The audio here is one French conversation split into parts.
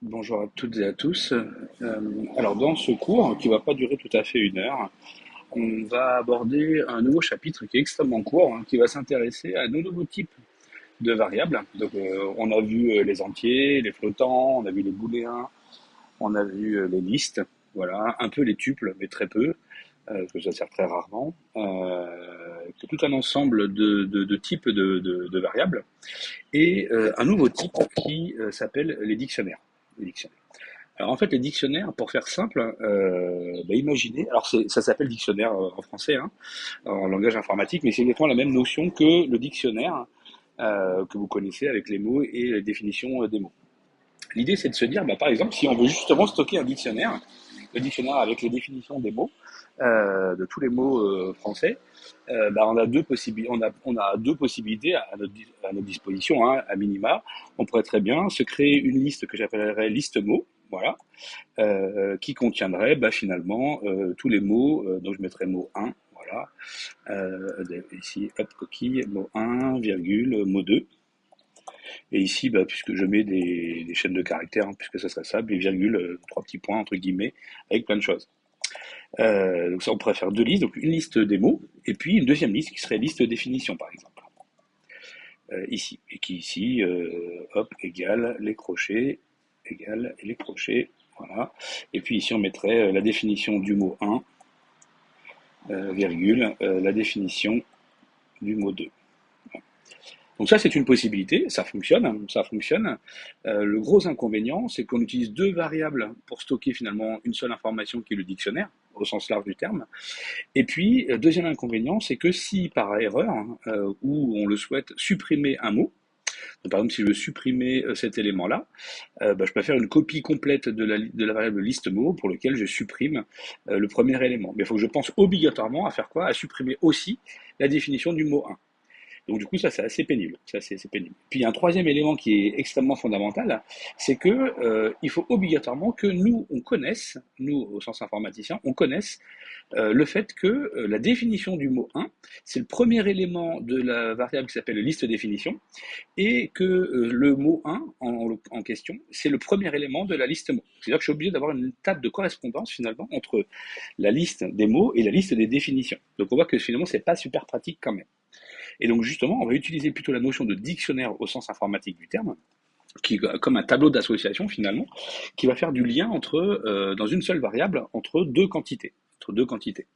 Bonjour à toutes et à tous. Alors dans ce cours, qui va pas durer tout à fait une heure, on va aborder un nouveau chapitre qui est extrêmement court, qui va s'intéresser à nos nouveaux types de variables. Donc on a vu les entiers, les flottants, on a vu les booléens, on a vu les listes, voilà, un peu les tuples, mais très peu, parce que ça sert très rarement. Tout un ensemble de types de variables et un nouveau type qui s'appelle les dictionnaires. Les dictionnaires. Alors en fait, les dictionnaires, pour faire simple, imaginez, alors ça s'appelle dictionnaire en français, en langage informatique, mais c'est exactement la même notion que le dictionnaire que vous connaissez avec les mots et les définitions des mots. L'idée, c'est de se dire, par exemple, si on veut justement stocker un dictionnaire, le dictionnaire avec les définitions des mots, de tous les mots français, on a deux possibilités à notre disposition, à minima. On pourrait très bien se créer une liste que j'appellerais liste mots, voilà, qui contiendrait finalement tous les mots, donc je mettrais mot 1, voilà, ici, hop, coquille, mot 1, virgule, mot 2, et ici, puisque je mets des chaînes de caractères, puisque ça serait ça, des virgules, trois petits points, entre guillemets, avec plein de choses. Donc ça, on pourrait faire deux listes, donc une liste des mots, et puis une deuxième liste qui serait liste définition, par exemple, ici, et qui ici, hop, égale les crochets, égale les crochets, voilà. Et puis ici, on mettrait la définition du mot 1, virgule, la définition du mot 2. Donc ça, c'est une possibilité, ça fonctionne, ça fonctionne. Le gros inconvénient, c'est qu'on utilise deux variables pour stocker finalement une seule information qui est le dictionnaire, au sens large du terme. Et puis, deuxième inconvénient, c'est que si par erreur, ou on le souhaite, supprimer un mot, donc, par exemple, si je veux supprimer cet élément-là, je peux faire une copie complète de la variable liste mot pour lequel je supprime le premier élément. Mais il faut que je pense obligatoirement à faire quoi? À supprimer aussi la définition du mot 1. Donc du coup, ça c'est assez pénible. C'est pénible. Puis il y a un troisième élément qui est extrêmement fondamental, c'est que il faut obligatoirement que nous on connaisse, nous au sens informaticien, on connaisse le fait que la définition du mot 1, c'est le premier élément de la variable qui s'appelle liste définition, et que le mot 1 en question, c'est le premier élément de la liste mots. C'est-à-dire que je suis obligé d'avoir une table de correspondance finalement entre la liste des mots et la liste des définitions. Donc on voit que finalement c'est pas super pratique quand même. Et donc justement, on va utiliser plutôt la notion de dictionnaire au sens informatique du terme, qui est comme un tableau d'association finalement, qui va faire du lien entre, dans une seule variable, entre deux quantités. Entre deux quantités.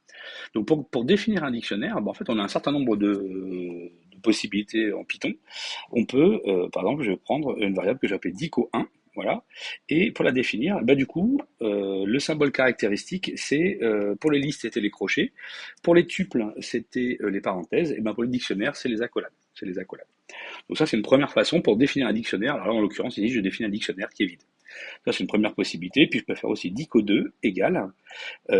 Donc pour définir un dictionnaire, en fait, on a un certain nombre de possibilités en Python. On peut, par exemple, je vais prendre une variable que j'appelle dico1, voilà. Et pour la définir, du coup, le symbole caractéristique, c'est pour les listes, c'était les crochets. Pour les tuples, c'était les parenthèses. Et pour les dictionnaires, c'est les accolades. C'est les accolades. Donc ça, c'est une première façon pour définir un dictionnaire. Alors là, en l'occurrence, ici, je définis un dictionnaire qui est vide. Ça, c'est une première possibilité. Puis je peux faire aussi dico2 égale.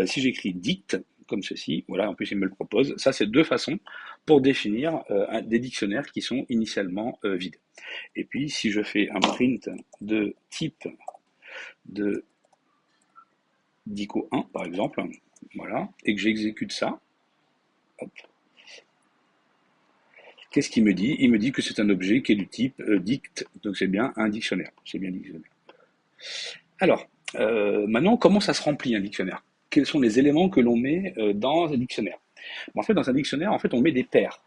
Si j'écris dict, comme ceci, voilà, en plus il me le propose. Ça, c'est deux façons pour définir des dictionnaires qui sont initialement vides. Et puis, si je fais un print de type de dico 1, par exemple, voilà, et que j'exécute ça, hop, qu'est-ce qu'il me dit? Il me dit que c'est un objet qui est du type dict, donc c'est bien un dictionnaire. C'est bien un dictionnaire. Alors, maintenant, comment ça se remplit un dictionnaire? Quels sont les éléments que l'on met dans un dictionnaire? En fait, dans un dictionnaire, en fait, on met des paires.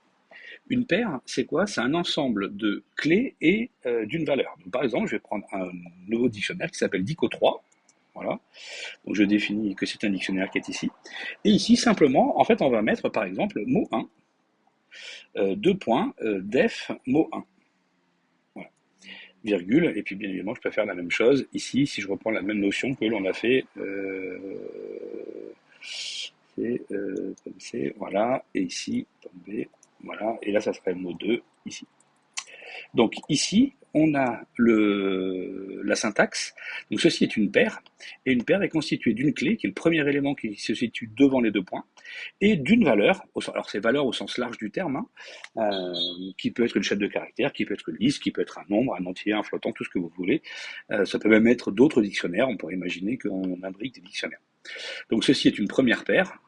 Une paire, c'est quoi? C'est un ensemble de clés et d'une valeur. Donc, par exemple, je vais prendre un nouveau dictionnaire qui s'appelle Dico3. Voilà. Donc, je définis que c'est un dictionnaire qui est ici. Et ici, simplement, en fait, on va mettre, par exemple, mot 1, deux points, def, mot 1. Voilà. Virgule, et puis bien évidemment, je peux faire la même chose ici, si je reprends la même notion que l'on a fait, c'est comme c'est, voilà, et ici, tomber, voilà, et là, ça serait mot 2, ici. Donc ici, on a la syntaxe. Donc ceci est une paire, et une paire est constituée d'une clé, qui est le premier élément qui se situe devant les deux points, et d'une valeur, alors c'est valeur au sens large du terme, qui peut être une chaîne de caractères, qui peut être une liste, qui peut être un nombre, un entier, un flottant, tout ce que vous voulez. Ça peut même être d'autres dictionnaires, on pourrait imaginer qu'on imbrique des dictionnaires. Donc ceci est une première paire,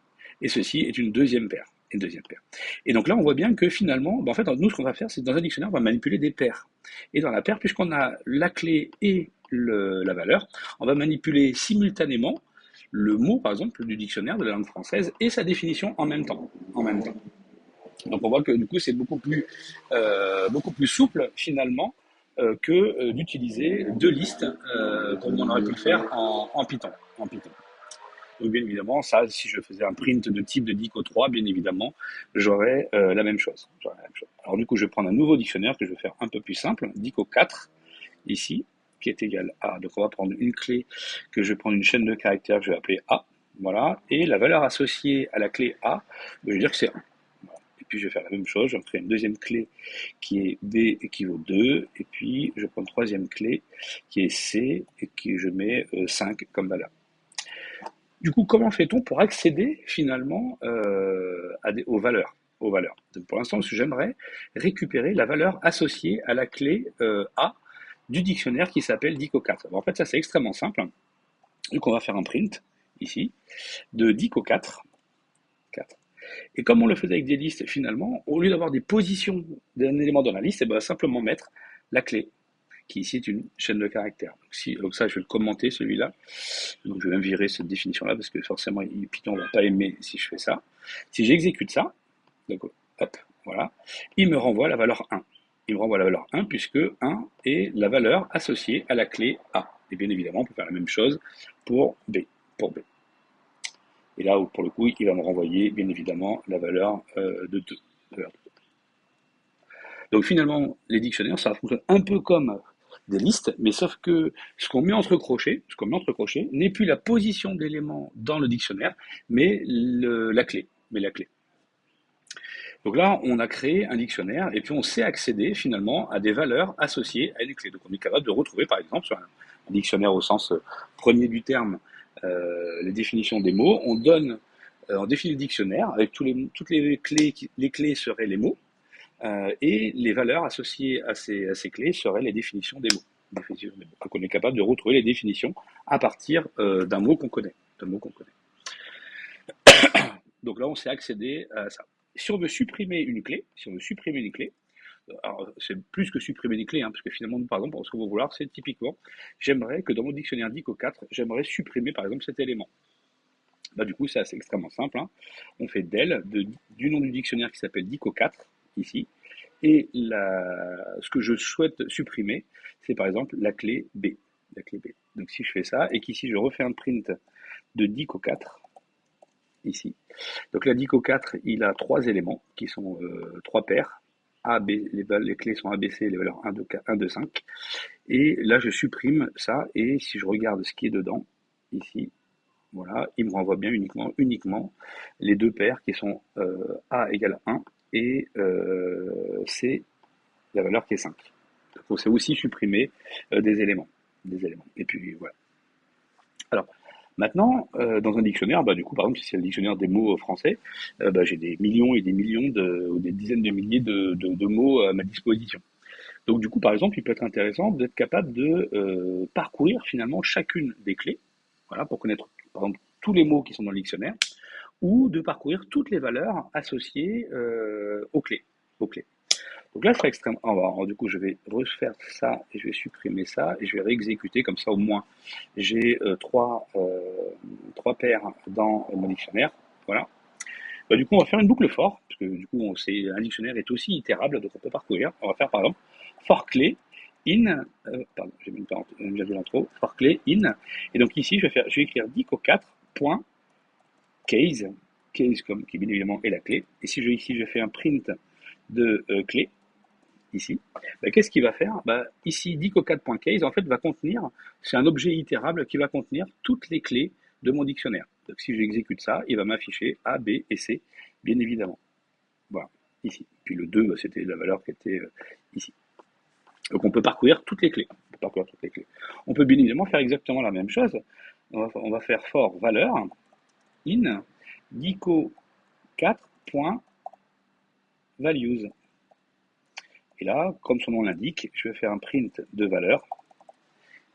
et ceci est une deuxième paire. Une deuxième paire. Et donc là, on voit bien que finalement, en fait, nous, ce qu'on va faire, c'est dans un dictionnaire, on va manipuler des paires. Et dans la paire, puisqu'on a la clé et la valeur, on va manipuler simultanément le mot, par exemple, du dictionnaire de la langue française et sa définition en même temps. En même temps. Donc on voit que du coup c'est beaucoup plus souple finalement que d'utiliser deux listes comme on aurait pu le faire en Python. En Python. Donc bien évidemment, ça, si je faisais un print de type de Dico 3, bien évidemment, j'aurais la même chose. Alors du coup, je vais prendre un nouveau dictionnaire que je vais faire un peu plus simple, Dico 4, ici, qui est égal à. Donc on va prendre une clé que je vais prendre une chaîne de caractères que je vais appeler A. Voilà. Et la valeur associée à la clé A, je vais dire que c'est 1. Et puis je vais faire la même chose, je vais créer une deuxième clé qui est B équivaut 2, et puis je prends une troisième clé qui est C, et qui je mets 5 comme valeur. Du coup, comment fait-on pour accéder finalement aux valeurs Donc, pour l'instant, j'aimerais récupérer la valeur associée à la clé A du dictionnaire qui s'appelle Dico4. En fait, ça c'est extrêmement simple. Donc, on va faire un print ici de Dico4. Et comme on le faisait avec des listes, finalement, au lieu d'avoir des positions d'un élément dans la liste, on va simplement mettre la clé, qui ici est une chaîne de caractères. Donc ça, je vais le commenter, celui-là. Donc je vais même virer cette définition-là, parce que forcément, Python ne va pas aimer si je fais ça. Si j'exécute ça, donc, hop, voilà, il me renvoie la valeur 1. Il me renvoie la valeur 1, puisque 1 est la valeur associée à la clé A. Et bien évidemment, on peut faire la même chose pour B. Et là, pour le coup, il va me renvoyer, bien évidemment, la valeur de 2. Donc finalement, les dictionnaires, ça fonctionne un peu comme des listes, mais sauf que ce qu'on met entre crochets, n'est plus la position d'éléments dans le dictionnaire, mais la clé. Donc là, on a créé un dictionnaire et puis on sait accéder finalement à des valeurs associées à une clé. Donc on est capable de retrouver, par exemple, sur un dictionnaire au sens premier du terme, les définitions des mots. On définit le dictionnaire avec toutes les clés. Les clés seraient les mots. Et les valeurs associées à ces clés seraient les définitions des mots. Donc on est capable de retrouver les définitions à partir d'un mot qu'on connaît. Donc là, on sait accéder à ça. Si on veut supprimer une clé, alors c'est plus que supprimer une clé, parce que finalement, par exemple, ce qu'on va vouloir, c'est typiquement, j'aimerais que dans mon dictionnaire Dico 4, j'aimerais supprimer par exemple cet élément. Là, du coup, c'est extrêmement simple. On fait del du nom du dictionnaire qui s'appelle Dico 4, ici, et ce que je souhaite supprimer, c'est par exemple la clé B. Donc si je fais ça, et qu'ici je refais un print de Dico 4, ici. Donc la Dico 4, il a 3 éléments, qui sont 3 paires. A, B, les clés sont ABC, les valeurs 1, 2, 4, 1, 2, 5. Et là, je supprime ça, et si je regarde ce qui est dedans, ici, voilà, il me renvoie bien uniquement les deux paires qui sont A égale 1 et C, la valeur qui est 5. Donc on sait aussi supprimer des éléments. Et puis voilà. Alors, maintenant, dans un dictionnaire, du coup, par exemple, si c'est le dictionnaire des mots français, j'ai des millions et des millions ou des dizaines de milliers de mots à ma disposition. Donc du coup, par exemple, il peut être intéressant d'être capable de parcourir finalement chacune des clés, voilà, pour connaître, par exemple, tous les mots qui sont dans le dictionnaire, ou de parcourir toutes les valeurs associées aux clés. Donc là, c'est extrêmement. Du coup, je vais refaire ça et je vais supprimer ça et je vais réexécuter comme ça au moins. J'ai trois paires dans mon dictionnaire. Voilà. Du coup, on va faire une boucle for, parce que du coup, un dictionnaire est aussi itérable, donc on peut parcourir. On va faire par exemple for clé in, pardon, j'ai mis une l'intro, for clé in, et donc ici, je vais écrire dico4.case, case comme qui bien évidemment est la clé, et si ici je fais un print de clé, ici, qu'est-ce qu'il va faire ici, dico4.case, en fait, va contenir, c'est un objet itérable qui va contenir toutes les clés de mon dictionnaire. Donc si j'exécute ça, il va m'afficher A, B et C, bien évidemment. Voilà, ici. Puis le 2, c'était la valeur qui était ici. Donc on peut parcourir toutes les clés. On peut bien évidemment faire exactement la même chose. On va faire for valeur in dico4.values. Et là, comme son nom l'indique, je vais faire un print de valeur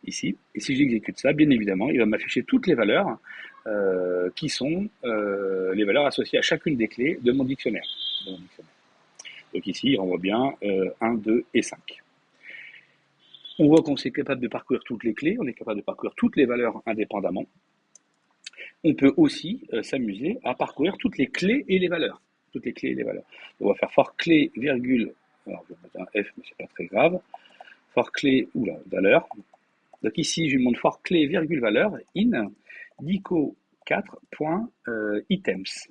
ici. Et si j'exécute ça, bien évidemment, il va m'afficher toutes les valeurs qui sont les valeurs associées à chacune des clés de mon dictionnaire. Donc ici, il renvoie bien 1, 2 et 5. On voit qu'on est capable de parcourir toutes les clés, on est capable de parcourir toutes les valeurs indépendamment. On peut aussi s'amuser à parcourir toutes les clés et les valeurs. Toutes les clés et les valeurs. On va faire for clé, virgule, alors je vais mettre un F, mais c'est pas très grave. For clé, oula, valeur. Donc ici, je lui demande for clé, virgule, valeur, in, dico4.items.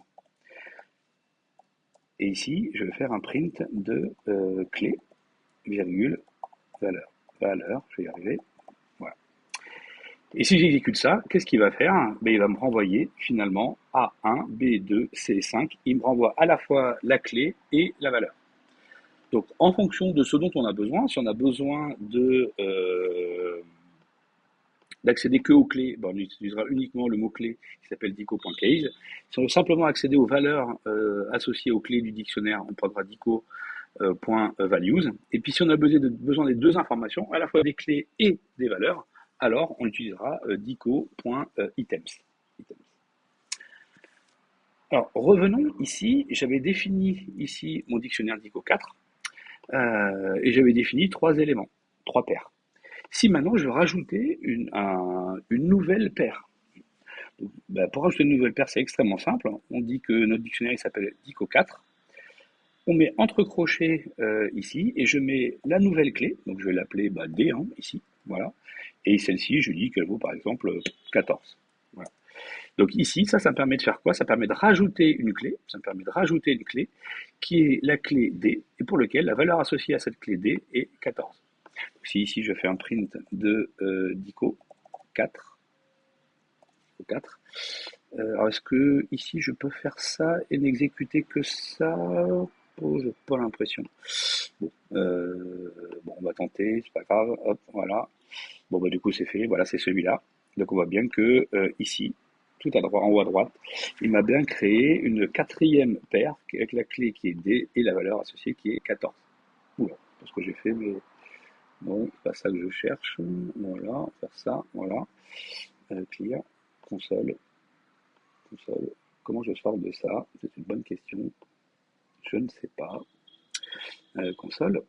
Et ici, je vais faire un print de clé, virgule, valeur. Valeur, je vais y arriver. Voilà. Et si j'exécute ça, qu'est-ce qu'il va faire? Ben, il va me renvoyer finalement A1, B2, C5. Il me renvoie à la fois la clé et la valeur. Donc en fonction de ce dont on a besoin, si on a besoin d'accéder que aux clés, ben, on utilisera uniquement le mot-clé qui s'appelle dico.case. Si on veut simplement accéder aux valeurs associées aux clés du dictionnaire, on prendra dico.values. Et puis si on a besoin des deux informations, à la fois des clés et des valeurs, alors on utilisera dico.items. Alors revenons ici, j'avais défini ici mon dictionnaire Dico 4 et j'avais défini trois éléments, trois paires. Si maintenant je veux rajouter une nouvelle paire, donc, pour rajouter une nouvelle paire, c'est extrêmement simple. On dit que notre dictionnaire il s'appelle Dico 4. On met entre crochets ici et je mets la nouvelle clé, donc je vais l'appeler D ici, voilà. Et celle-ci, je dis qu'elle vaut par exemple 14. Voilà. Donc ici, ça me permet de faire quoi? Ça permet de rajouter une clé, qui est la clé D, et pour lequel la valeur associée à cette clé D est 14. Donc si ici je fais un print de Dico 4, alors est-ce que ici je peux faire ça et n'exécuter que ça? Oh, j'ai pas l'impression. Bon, on va tenter, c'est pas grave, hop, voilà. Bon, du coup, c'est fait, voilà, c'est celui-là. Donc, on voit bien que ici, tout à droite, en haut à droite, il m'a bien créé une quatrième paire avec la clé qui est D et la valeur associée qui est 14. Oula, c'est ce que j'ai fait, mais non, c'est pas ça que je cherche. Voilà, on va faire ça, voilà. Clear, console. Comment je sors de ça? C'est une bonne question. Je ne sais pas. Console.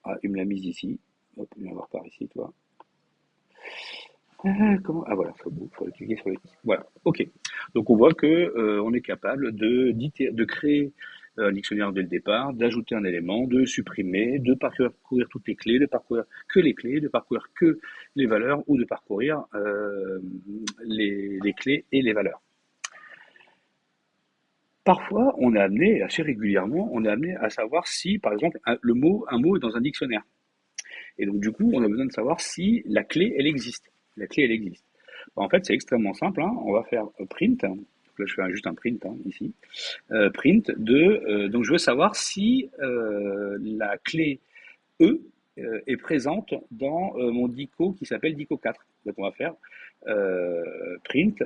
Ah, il me l'a mise ici. Hop, viens voir par ici, toi. Ah voilà, faut cliquer sur les. Voilà, ok. Donc on voit que on est capable de créer un dictionnaire dès le départ, d'ajouter un élément, de supprimer, de parcourir toutes les clés, de parcourir que les clés, de parcourir que les valeurs ou de parcourir les clés et les valeurs. Parfois, on est amené, assez régulièrement, on est amené à savoir si, par exemple, un mot est dans un dictionnaire. Et donc, du coup, on a besoin de savoir si la clé, elle existe. La clé, elle existe. En fait, c'est extrêmement simple. On va faire print. Donc là, je fais juste un print ici. Print de. Donc, je veux savoir si la clé E est présente dans mon dico qui s'appelle dico 4. Donc, on va faire print.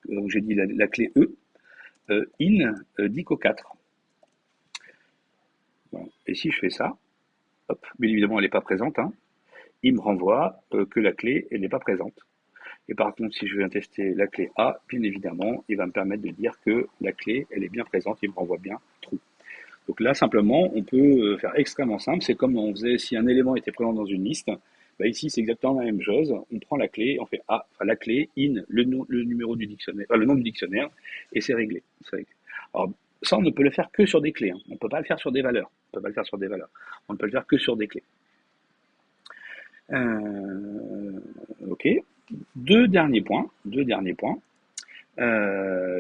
Donc, j'ai dit la clé E in dico 4. Voilà. Et si je fais ça, hop, bien évidemment, elle n'est pas présente. Il me renvoie que la clé, elle n'est pas présente. Et par contre, si je viens tester la clé A, bien évidemment, il va me permettre de dire que la clé, elle est bien présente, il me renvoie bien true. Donc là, simplement, on peut faire extrêmement simple. C'est comme on faisait si un élément était présent dans une liste. Ici, c'est exactement la même chose. On prend la clé, on fait la clé, in, le numéro du dictionnaire, le nom du dictionnaire, et c'est réglé. Alors, ça, on ne peut le faire que sur des clés. On ne peut pas le faire sur des valeurs. On ne peut le faire que sur des clés. Ok. Deux derniers points.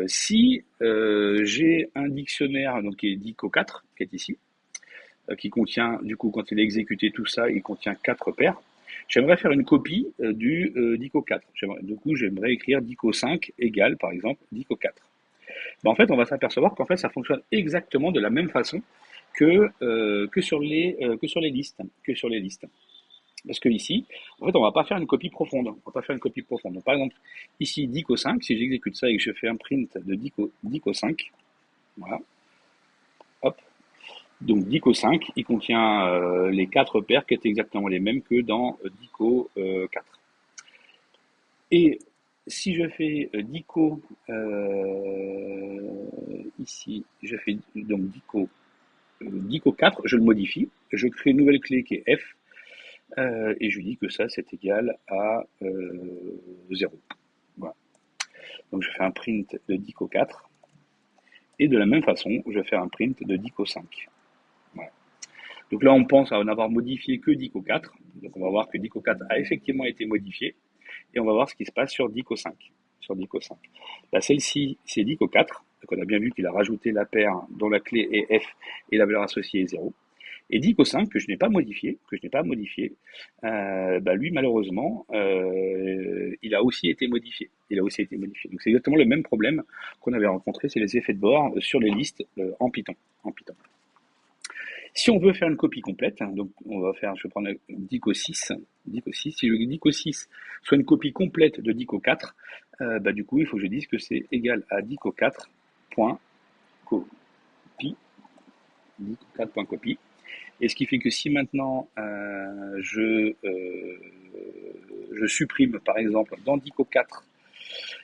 Si j'ai un dictionnaire donc, qui est Dico 4, qui est ici, qui contient, du coup, quand il est exécuté tout ça, il contient 4 paires, j'aimerais faire une copie du Dico 4. Du coup, j'aimerais écrire Dico 5 égale, par exemple, Dico 4. En fait, on va s'apercevoir qu'en fait, ça fonctionne exactement de la même façon que sur les listes. Parce que ici, en fait, on va pas faire une copie profonde. Donc, par exemple, ici, Dico 5, si j'exécute ça et que je fais un print de Dico 5, voilà, hop. Donc, Dico 5, il contient les 4 paires qui étaient exactement les mêmes que dans Dico 4. Et si je fais Dico ici, je fais donc dico 4, je le modifie, je crée une nouvelle clé qui est F, et je lui dis que ça, c'est égal à 0. Voilà. Donc je fais un print de dico 4, et de la même façon, je vais faire un print de dico 5. Voilà. Donc là, on pense à en avoir modifié que dico 4, donc on va voir que dico 4 a effectivement été modifié, et on va voir ce qui se passe sur dico 5. Sur dico 5. Là, celle-ci, c'est dico 4, donc on a bien vu qu'il a rajouté la paire dont la clé est F et la valeur associée est 0. Et dico 5, que je n'ai pas modifié, lui, malheureusement, il a aussi été modifié. Donc c'est exactement le même problème qu'on avait rencontré, c'est les effets de bord sur les listes en Python. Si on veut faire une copie complète, donc on va faire, je vais prendre dico 6, si je veux que dico 6 soit une copie complète de dico 4, du coup, il faut que je dise que c'est égal à dico 4.copy, dico 4.copy. Et ce qui fait que si maintenant je supprime, par exemple, dans dico 4,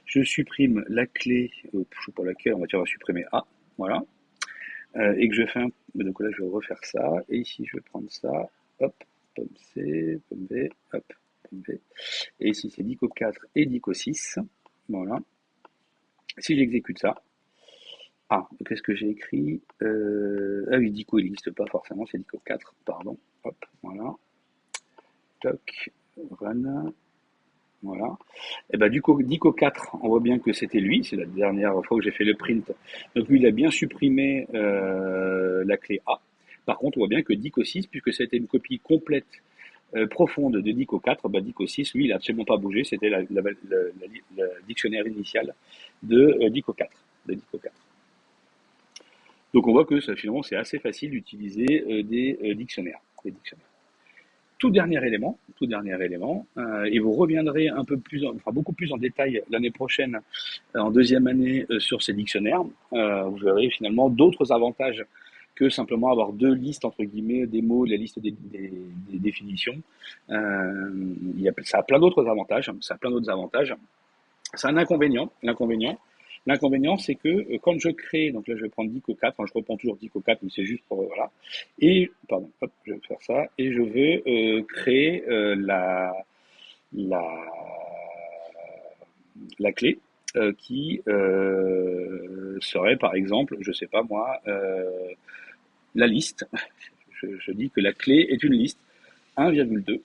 je supprime la clé, je ne sais pas laquelle, on va dire on va supprimer A, voilà, et que je fais un... Donc là, je vais refaire ça, et ici, je vais prendre ça, hop, pomme C, pomme B, hop, pomme B, et ici, c'est dico 4 et dico 6, voilà. Si j'exécute ça, qu'est-ce que j'ai écrit Ah oui, dico, il n'existe pas forcément, c'est dico 4, pardon, hop, voilà, toc, run, voilà. Et du coup, dico 4, on voit bien que c'était lui, c'est la dernière fois que j'ai fait le print. Donc lui, il a bien supprimé la clé A. Par contre, on voit bien que dico 6, puisque c'était une copie complète, profonde de dico 4, dico 6, lui, il n'a absolument pas bougé, c'était le dictionnaire initial de dico 4. Donc on voit que ça, finalement, c'est assez facile d'utiliser des dictionnaires. Tout dernier élément, et vous reviendrez beaucoup plus en détail l'année prochaine, en deuxième année, sur ces dictionnaires. Vous verrez finalement d'autres avantages que simplement avoir deux listes, entre guillemets, des mots, la liste des définitions. Ça a plein d'autres avantages. C'est un inconvénient. L'inconvénient, c'est que quand je crée, donc là je vais prendre dico 4, je reprends toujours dico 4, mais c'est juste pour, voilà, et, pardon, hop, je vais faire ça, et je veux créer la, la clé qui serait par exemple, je sais pas moi, la liste. Je dis que la clé est une liste 1,2,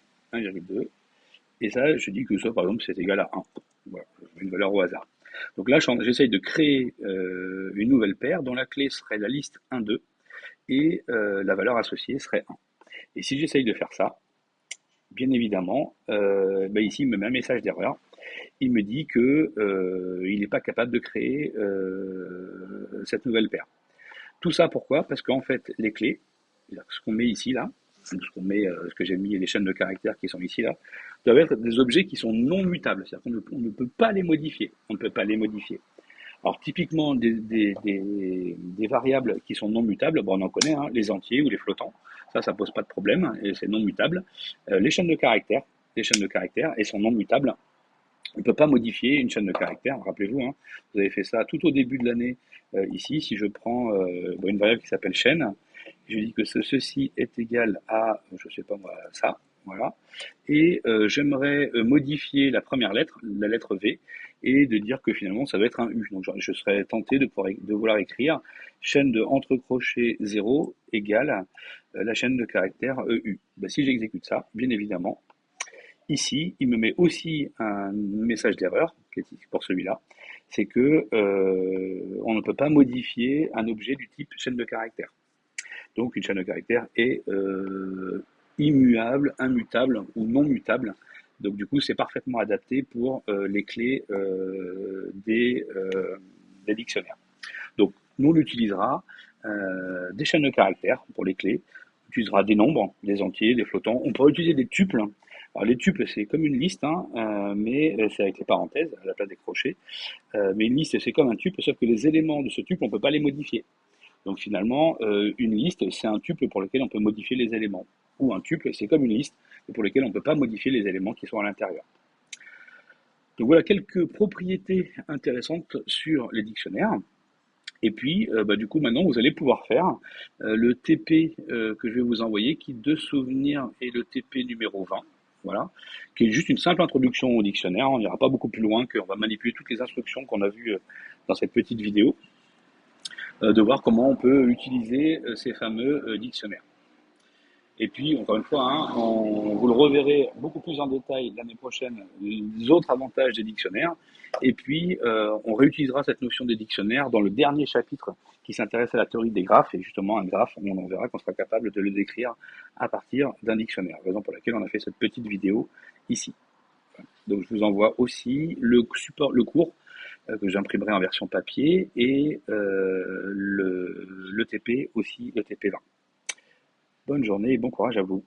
et ça, je dis que ça, par exemple, c'est égal à 1. Voilà, je mets une valeur au hasard. Donc là, j'essaye de créer une nouvelle paire dont la clé serait la liste 1, 2 et la valeur associée serait 1. Et si j'essaye de faire ça, bien évidemment, ici, il me met un message d'erreur. Il me dit que il n'est pas capable de créer cette nouvelle paire. Tout ça pourquoi? Parce qu'en fait, les clés, ce qu'on met ici, là, ce que j'ai mis, les chaînes de caractères qui sont ici, là, doivent être des objets qui sont non mutables. C'est-à-dire qu'on ne peut pas les modifier. Alors, typiquement, des variables qui sont non mutables, on en connaît, hein, les entiers ou les flottants. Ça pose pas de problème, et c'est non mutable. Les chaînes de caractères, elles sont non mutables. On ne peut pas modifier une chaîne de caractères, rappelez-vous, hein, vous avez fait ça tout au début de l'année ici. Si je prends une variable qui s'appelle chaîne, je dis que ceci est égal à, je sais pas moi, ça, voilà, et j'aimerais modifier la première lettre, la lettre V, et de dire que finalement ça va être un U. Donc je serais tenté de vouloir écrire chaîne de entre crochets 0 égale la chaîne de caractères EU. Si j'exécute ça, bien évidemment, ici, il me met aussi un message d'erreur, qui est ici pour celui-là, c'est que on ne peut pas modifier un objet du type chaîne de caractères. Donc une chaîne de caractères est immuable, immutable ou non mutable. Donc du coup, c'est parfaitement adapté pour les clés des dictionnaires. Donc nous, on utilisera des chaînes de caractères pour les clés. On utilisera des nombres, des entiers, des flottants. On pourra utiliser des tuples. Alors les tuples, c'est comme une liste, mais c'est avec les parenthèses à la place des crochets. Mais une liste, c'est comme un tuple, sauf que les éléments de ce tuple, on ne peut pas les modifier. Donc finalement, une liste, c'est un tuple pour lequel on peut modifier les éléments. Ou un tuple, c'est comme une liste, pour lequel on ne peut pas modifier les éléments qui sont à l'intérieur. Donc voilà quelques propriétés intéressantes sur les dictionnaires. Et puis, du coup, maintenant, vous allez pouvoir faire le TP que je vais vous envoyer, qui de souvenir est le TP numéro 20, voilà, qui est juste une simple introduction au dictionnaire. On n'ira pas beaucoup plus loin, qu'on va manipuler toutes les instructions qu'on a vues dans cette petite vidéo, de voir comment on peut utiliser ces fameux dictionnaires. Et puis, encore une fois, hein, vous le reverrez beaucoup plus en détail l'année prochaine, les autres avantages des dictionnaires. Et puis, on réutilisera cette notion des dictionnaires dans le dernier chapitre qui s'intéresse à la théorie des graphes. Et justement, un graphe, on verra qu'on sera capable de le décrire à partir d'un dictionnaire. Raison pour laquelle on a fait cette petite vidéo ici. Donc, je vous envoie aussi le cours que j'imprimerai en version papier et le TP aussi, le TP20. Bonne journée et bon courage à vous.